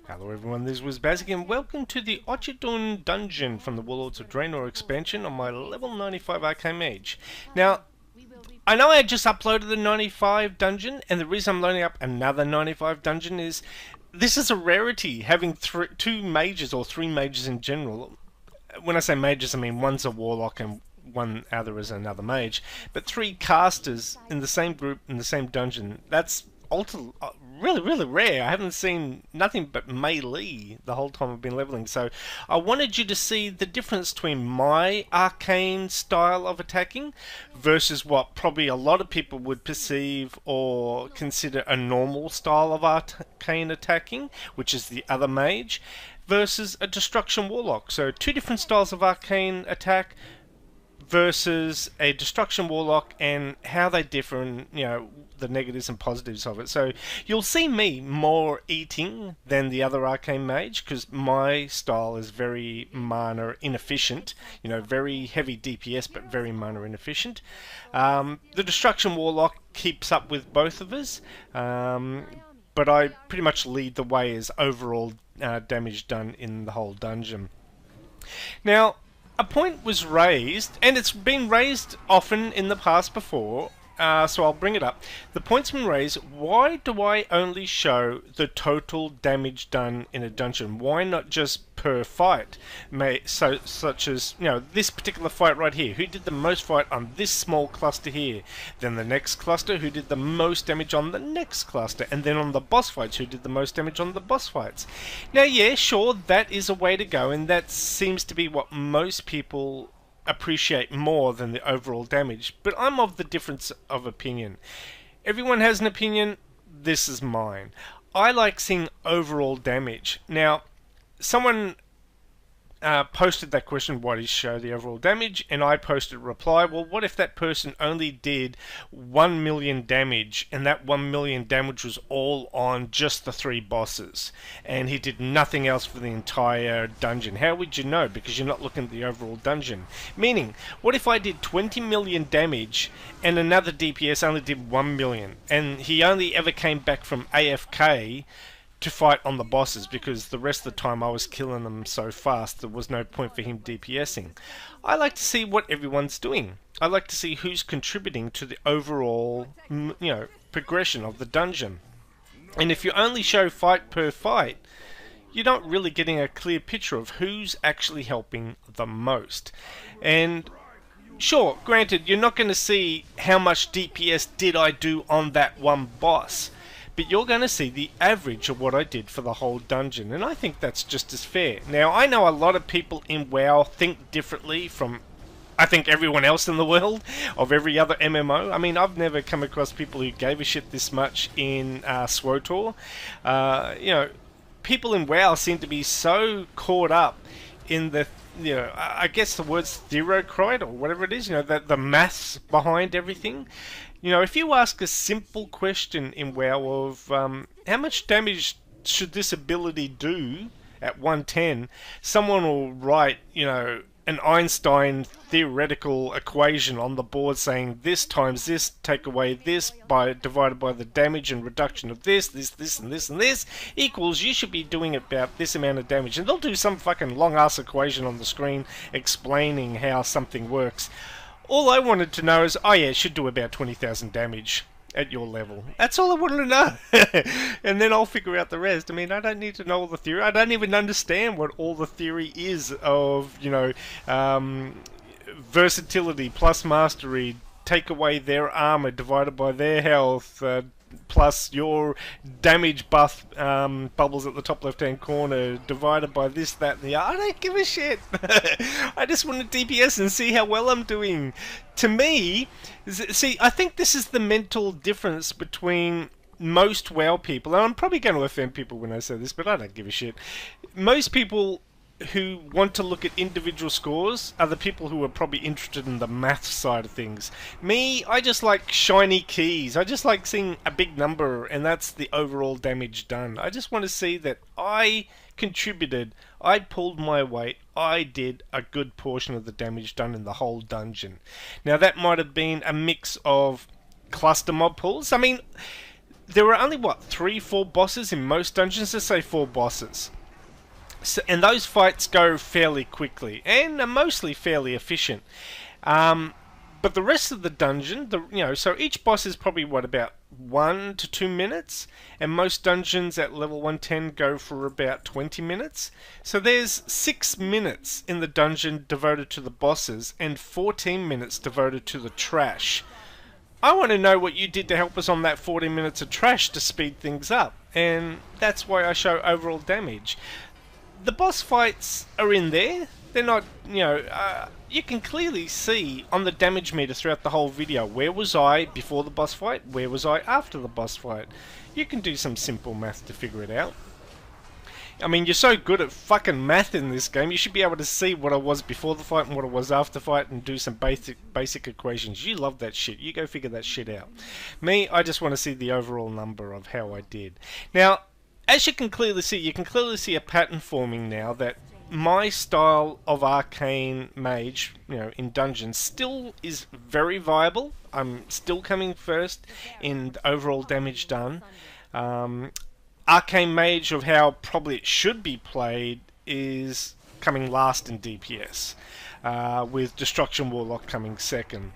Hello everyone, this was Bazik and welcome to the Auchindoun dungeon from the Warlords of Draenor expansion on my level 95 Arcane Mage. Now, I know I just uploaded the 95 dungeon, and the reason I'm loading up another 95 dungeon is this is a rarity, having two mages, or three mages in general. When I say mages, I mean one's a warlock and one other is another mage, but three casters in the same group in the same dungeon. That's really rare. I haven't seen nothing but melee the whole time I've been leveling, so I wanted you to see the difference between my arcane style of attacking versus what probably a lot of people would perceive or consider a normal style of arcane attacking, which is the other mage, versus a destruction warlock. So two different styles of arcane attack versus a destruction warlock, and how they differ, and the negatives and positives of it. So you'll see me more eating than the other arcane mage, because my style is very mana inefficient, very heavy DPS but very mana inefficient. The destruction warlock keeps up with both of us, but I pretty much lead the way as overall damage done in the whole dungeon. Now, a point was raised, and it's been raised often in the past before, so I'll bring it up. The point's been raised: why do I only show the total damage done in a dungeon? Why not just per fight? Such as, this particular fight right here. Who did the most fight on this small cluster here? Then the next cluster, who did the most damage on the next cluster? And then on the boss fights, who did the most damage on the boss fights? Now, yeah, sure, that is a way to go, and that seems to be what most people appreciate more than the overall damage, but I'm of the difference of opinion. Everyone has an opinion. This is mine. I like seeing overall damage. Now, someone posted that question, why do you show the overall damage? And I posted a reply, well, what if that person only did 1 million damage, and that 1 million damage was all on just the three bosses, and he did nothing else for the entire dungeon? How would you know? Because you're not looking at the overall dungeon. Meaning, what if I did 20 million damage and another DPS only did 1 million, and he only ever came back from AFK to fight on the bosses, because the rest of the time I was killing them so fast there was no point for him DPSing. I like to see what everyone's doing. I like to see who's contributing to the overall, progression of the dungeon. And if you only show fight per fight, you're not really getting a clear picture of who's actually helping the most. And sure, granted, you're not going to see how much DPS did I do on that one boss, but you're going to see the average of what I did for the whole dungeon, and I think that's just as fair. Now, I know a lot of people in WoW think differently from, I think, everyone else in the world, of every other MMO. I mean, I've never come across people who gave a shit this much in SWTOR. People in WoW seem to be so caught up in the, I guess the word's theocrite, or whatever it is, the maths behind everything. If you ask a simple question in WoW of how much damage should this ability do at 110, someone will write, an Einstein theoretical equation on the board saying this times this, take away this, divided by the damage and reduction of this, and this, equals, you should be doing about this amount of damage. And they'll do some fucking long-ass equation on the screen explaining how something works. All I wanted to know is, oh yeah, it should do about 20,000 damage at your level. That's all I wanted to know. And then I'll figure out the rest. I mean, I don't need to know all the theory. I don't even understand what all the theory is of, versatility plus mastery, take away their armor divided by their health, plus your damage buff bubbles at the top left-hand corner divided by this, that, and the other. I don't give a shit. I just want to DPS and see how well I'm doing. To me, see, I think this is the mental difference between most WoW people, and I'm probably going to offend people when I say this, but I don't give a shit. Most people who want to look at individual scores are the people who are probably interested in the math side of things. Me, I just like shiny keys. I just like seeing a big number, and that's the overall damage done. I just want to see that I contributed, I pulled my weight, I did a good portion of the damage done in the whole dungeon. Now that might have been a mix of cluster mob pools. I mean, there are only, what, 3-4 bosses in most dungeons? Let's say 4 bosses. So, and those fights go fairly quickly, and are mostly fairly efficient. But the rest of the dungeon, so each boss is probably, what, about 1 to 2 minutes, and most dungeons at level 110 go for about 20 minutes. So there's 6 minutes in the dungeon devoted to the bosses, and 14 minutes devoted to the trash. I want to know what you did to help us on that 14 minutes of trash to speed things up, and that's why I show overall damage. The boss fights are in there. They're not, you can clearly see on the damage meter throughout the whole video, where was I before the boss fight, where was I after the boss fight. You can do some simple math to figure it out. I mean, you're so good at fucking math in this game, you should be able to see what I was before the fight and what I was after the fight and do some basic equations. You love that shit. You go figure that shit out. Me, I just want to see the overall number of how I did. Now, as you can clearly see a pattern forming now that my style of Arcane Mage, in dungeons, still is very viable. I'm still coming first in overall damage done. Arcane Mage, of how probably it should be played, is coming last in DPS, with Destruction Warlock coming second.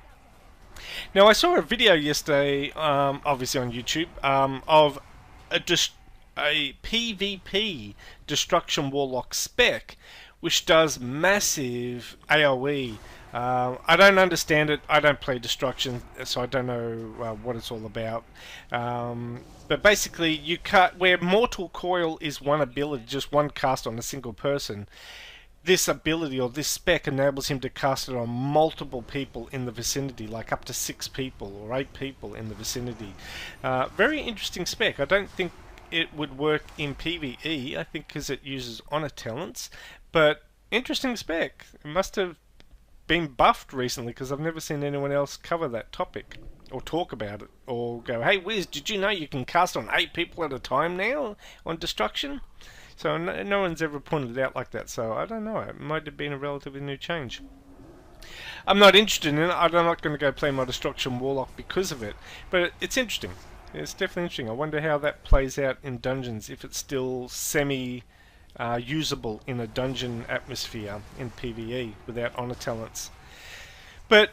Now, I saw a video yesterday, obviously on YouTube, of a PvP Destruction Warlock spec, which does massive AoE. I don't understand it. I don't play Destruction, so I don't know what it's all about. But basically, you cut where Mortal Coil is one ability, just one cast on a single person. This ability or this spec enables him to cast it on multiple people in the vicinity, like up to 6 people or 8 people in the vicinity. Very interesting spec. I don't think it would work in PvE, I think, because it uses honor talents, but interesting spec. It must have been buffed recently, because I've never seen anyone else cover that topic or talk about it or go, hey Wiz, did you know you can cast on 8 people at a time now on Destruction? So no one's ever pointed it out like that, so I don't know, it might have been a relatively new change. I'm not interested in it. I'm not going to go play my Destruction Warlock because of it, but it's interesting. It's definitely interesting. I wonder how that plays out in dungeons, if it's still usable in a dungeon atmosphere in PvE without honor talents. But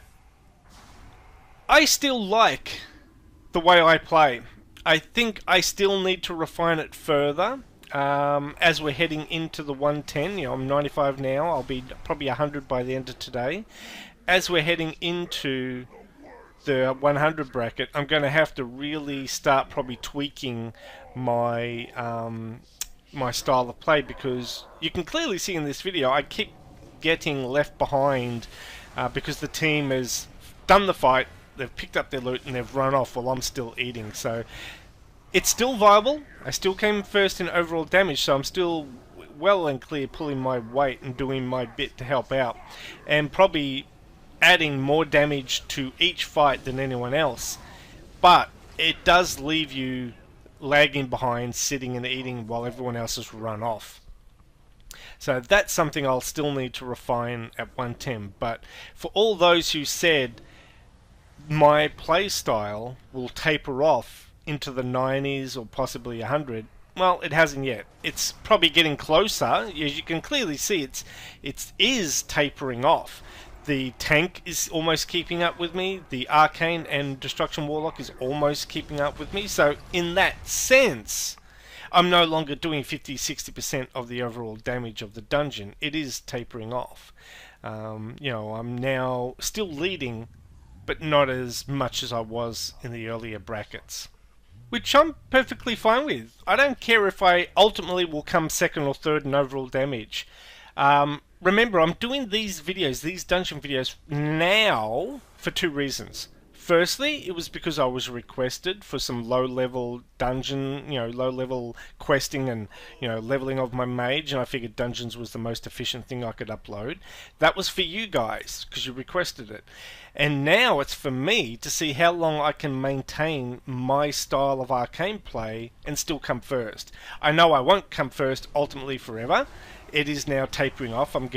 I still like the way I play. I think I still need to refine it further as we're heading into the 110. I'm 95 now. I'll be probably 100 by the end of today. As we're heading into the 100 bracket, I'm going to have to really start probably tweaking my my style of play, because you can clearly see in this video I keep getting left behind because the team has done the fight, they've picked up their loot and they've run off while I'm still eating. So it's still viable. I still came first in overall damage, so I'm still well and clear pulling my weight and doing my bit to help out, and probably adding more damage to each fight than anyone else. But it does leave you lagging behind, sitting and eating while everyone else has run off. So that's something I'll still need to refine at 110. But for all those who said my play style will taper off into the 90s or possibly 100, well, it hasn't yet. It's probably getting closer. As you can clearly see, it is tapering off. The tank is almost keeping up with me. The Arcane and Destruction Warlock is almost keeping up with me. So in that sense, I'm no longer doing 50-60% of the overall damage of the dungeon. It is tapering off. I'm now still leading, but not as much as I was in the earlier brackets, which I'm perfectly fine with. I don't care if I ultimately will come second or third in overall damage. Remember, I'm doing these videos, these dungeon videos, now for 2 reasons. Firstly, it was because I was requested for some low-level dungeon, low-level questing and, leveling of my mage, and I figured dungeons was the most efficient thing I could upload. That was for you guys, because you requested it. And now it's for me to see how long I can maintain my style of arcane play and still come first. I know I won't come first ultimately forever. It is now tapering off. I'm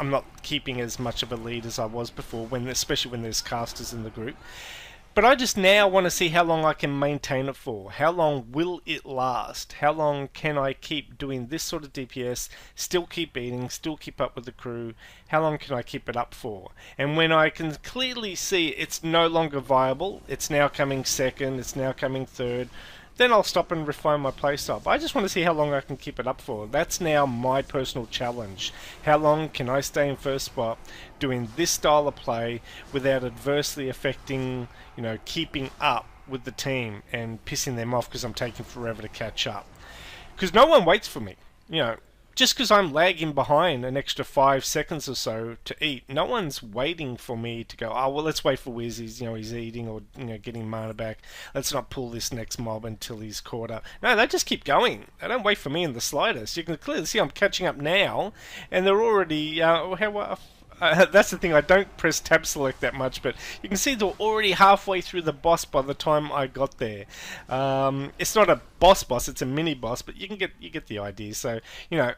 not keeping as much of a lead as I was before, especially when there's casters in the group. But I just now want to see how long I can maintain it for. How long will it last? How long can I keep doing this sort of DPS, still keep beating, still keep up with the crew? How long can I keep it up for? And when I can clearly see it's no longer viable, it's now coming second, it's now coming third, then I'll stop and refine my playstyle. But I just want to see how long I can keep it up for. That's now my personal challenge. How long can I stay in first spot doing this style of play without adversely affecting, you know, keeping up with the team and pissing them off because I'm taking forever to catch up. Because no one waits for me. You know, just because I'm lagging behind an extra 5 seconds or so to eat, no one's waiting for me to go, oh, well, let's wait for Wiz, he's eating or, you know, getting mana back. Let's not pull this next mob until he's caught up. No, they just keep going. They don't wait for me in the slightest. You can clearly see I'm catching up now, and they're already, that's the thing, I don't press tab select that much, but you can see they're already halfway through the boss by the time I got there. It's not a boss, it's a mini boss, but you get the idea. So, you know,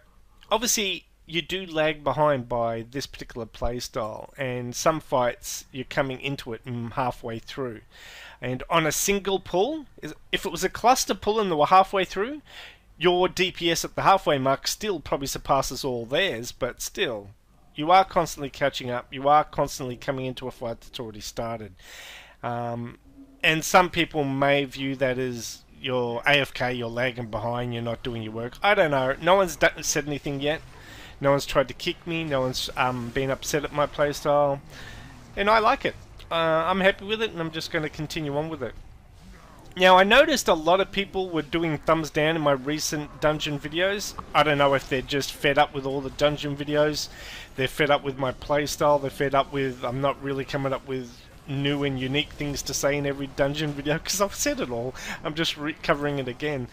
obviously you do lag behind by this particular playstyle, and some fights you're coming into it halfway through. And on a single pull, if it was a cluster pull and they were halfway through, your DPS at the halfway mark still probably surpasses all theirs, but still, you are constantly catching up, you are constantly coming into a fight that's already started. And some people may view that as you're AFK, you're lagging behind, you're not doing your work. I don't know. No one's said anything yet. No one's tried to kick me. No one's been upset at my playstyle. And I like it. I'm happy with it, and I'm just going to continue on with it. Now, I noticed a lot of people were doing thumbs down in my recent dungeon videos. I don't know if they're just fed up with all the dungeon videos. They're fed up with my playstyle. They're fed up with I'm not really coming up with new and unique things to say in every dungeon video, because I've said it all. I'm just covering it again.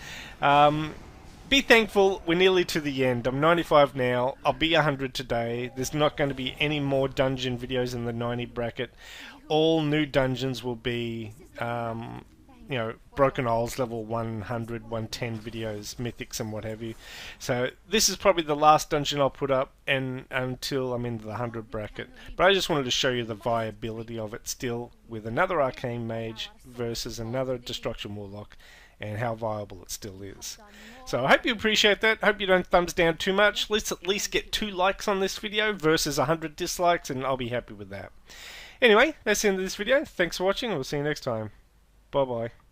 Be thankful, we're nearly to the end. I'm 95 now, I'll be 100 today. There's not going to be any more dungeon videos in the 90 bracket. All new dungeons will be, you know, Broken Isles level 100, 110 videos, mythics and what have you. So this is probably the last dungeon I'll put up and until I'm in the 100 bracket. But I just wanted to show you the viability of it still with another Arcane Mage versus another Destruction Warlock, and how viable it still is. So I hope you appreciate that. I hope you don't thumbs down too much. Let's at least get 2 likes on this video versus 100 dislikes, and I'll be happy with that. Anyway, that's the end of this video. Thanks for watching, and we'll see you next time. Bye bye.